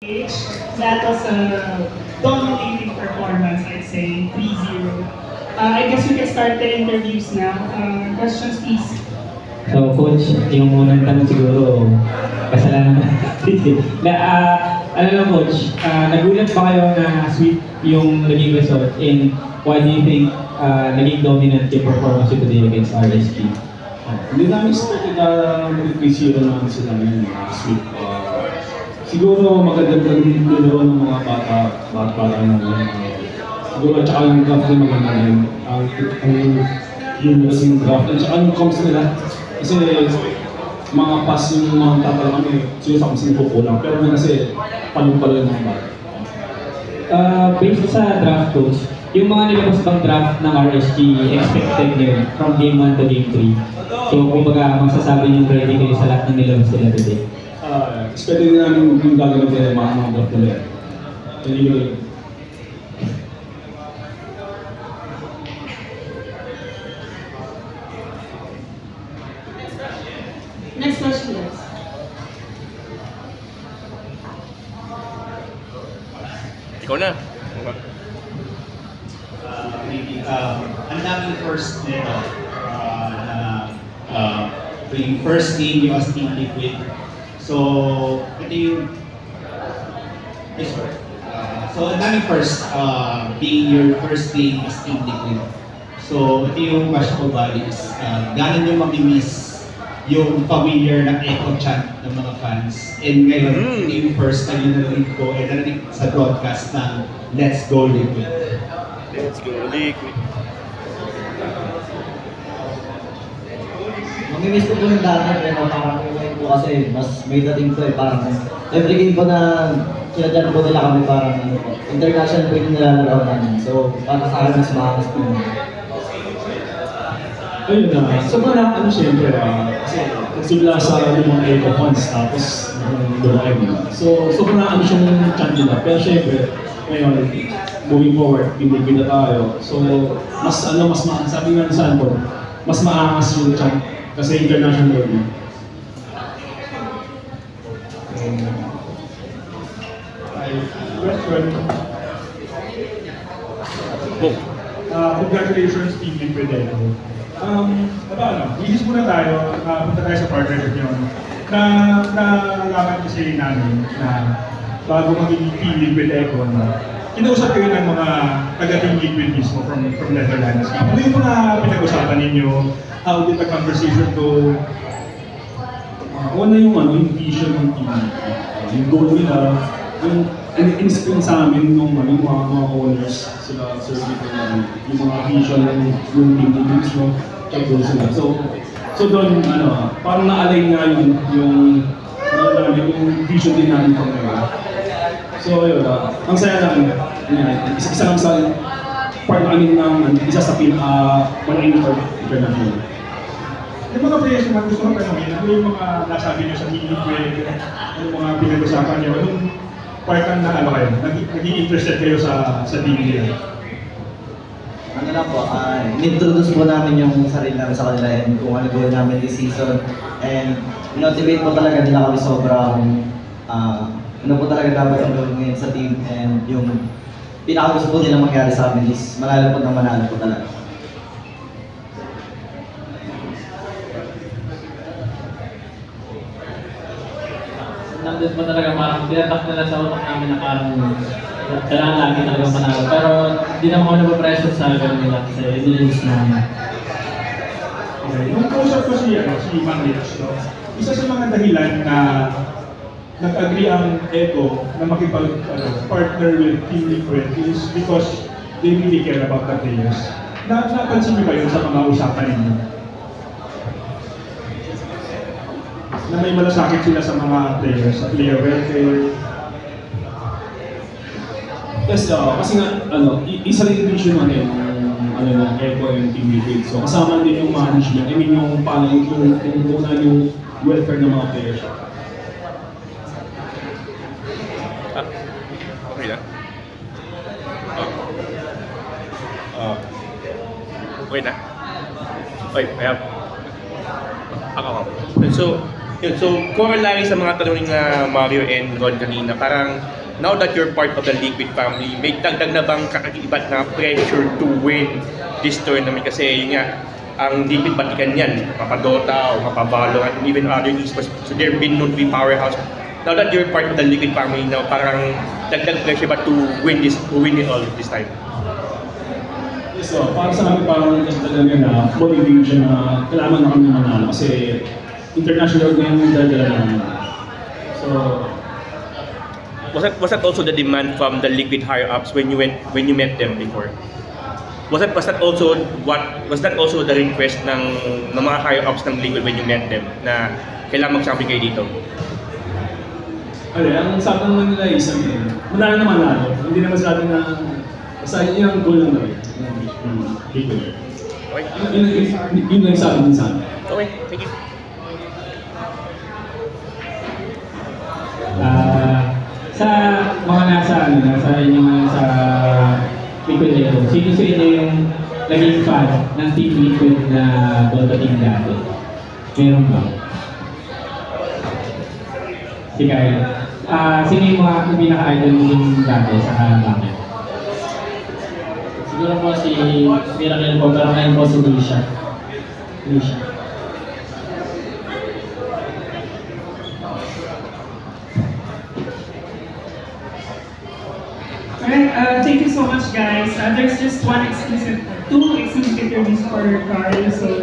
That was a dominating performance, I'd say, 3-0. I guess we can start the interviews now. Questions, please. So, Coach, yung unang tanong siguro, kasalanan na, ano lang, Coach, nagulat ba kayo na sweet yung naging result and why do you think naging dominant yung performance ko today against RSG? Hindi namin expected na mag-3-0 naman sila ngayon, sweet. Siguro magandang nilaro ng mga bata namin. Siguro at saka yung draft din maganda rin. Yung kasing draft at saka yung comms nila. Kasi mga pass yung mga tatala kami, siya sa kukulang. Pero kasi palong-palo yung mga bata. Based sa draft, Coach, yung mga nilabas bang draft ng RSG, expected nyo from game 1 to game 3. So, kumbaga, magsasabi nyo ready kayo sa lahat ng nilabas nila today. Expected namin yung gagawin nila mga draft nila. Next question, guys. Ikaw na. Ang daming first nito yung first game yung as Team Liquid. So, ito yung so ang daming first being your first game as Team Liquid. So, ito yung question ko ba is gano'n yung mamimiss yung familiar na echo chant ng mga fans. And ngayon, ito yung first time yung narinig ko and narinig sa broadcast ng Let's Go Liquid. Let's go Liquid. Mamimiss ko po yung dati, pero parang ngayon po kasi mas may dating po parang every game po na sinadyan po nila kami parang international po yung nilalaro namin. So, para sa akin mas maangas po yun. Ayun na, so parang siyempre, kasi nagsimula sa limang eco funds, tapos durag nila. So parang siyang chant nila. Pero siyempre, ngayon, moving forward, pinigil na tayo. So, mas sabi nga sa Anton, mas maangas yung chant kasi international na. Question. Congratulations, Team Liquid. Release muna tayo, punta tayo sa partnership yun. Nalaman kasi namin na bago maging Team Liquid Econ, kinausap kayo ng mga taga-Team Liquid mismo from Netherlands. Ano yung mga pinag-usapan ninyo? How did the conversation go? Una yung vision ng team. Yung goal nila, yung in-explain sa amin nung mga owners, sila Sir Vito, yung mga vision ng team leaders, check doon sila. So doon, parang na-align nga yung vision din namin from ngayon. So yun, ang saya namin, isa lang sa part namin ng isa sa malaking part international. Yung mga players naman gusto ko tanongin, ano yung mga nasabi nyo sa Liquid, ano yung mga pinag-usapan nyo, anong part na kayo, naging interested kayo sa team nila? Ano lang po, in-introduce po namin yung sarili namin sa kanila and kung ano goal namin this season. And motivate po talaga nila kami sobrang ano po talaga dapat ang gawin ngayon sa team and yung pinaka-gusto po nila mangyari sa amin is manalo po na manalo po talaga. Nandun po talaga parang tinatak nila sa utak namin na parang kailangan lagi talaga manalo. Pero hindi naman ako napapressure sa gano'n nila kasi nililis namin. Okay. Nung kausap ko si Mang Rich, isa sa mga dahilan na nag-agree ang Echo na makipag-partner with Team Liquid is because they really care about the players. Napansin niyo ba yun sa mga usapan ninyo? Na may malasakit sila sa mga players, sa player welfare. Yes, kasi nga, isa rin yung vision ng Echo and Team Liquid. So kasama din yung management, yung yung welfare ng mga players. Okay na? Okay na? Okay, kaya. So, Yun, so, corollary sa mga tanong ni Mario and Ron kanina, parang now that you're part of the Liquid family, may dagdag na bang kakakibat na pressure to win this tournament? Kasi yun nga, ang Liquid batikan yan, mapadota o mapavalorant, and even other esports. So they've been known to be powerhouse. Now that you're part of the Liquid family now, parang dagdag pressure ba to win it all this time? So, para sa amin parang talaga na motivation na kailangan na kami manalo kasi international game yung dala namin. So, was that also the demand from the Liquid higher ups when you met them before? Was that also the request ng mga higher ups ng Liquid when you met them na kailangan mag-champion kayo dito? Ang usapan naman nila is wala naman manalo. Hindi naman sa atin na basta yun ang goal lang namin. Liquid. Okay. Yun lang sa atin din sa amin. Okay, thank you. Sa mga nasa inyong sa Liquid Echo, sino sa inyo yung naging fan ng Team Liquid na Dota team dati? Meron ba? Si Kyle. Sino yung mga pinaka-idol yung dati sa bakit? Siguro po si Miracle po, pero ngayon po si Lucia. Alright, thank you so much guys. There's just two exclusive interviews for Carl, so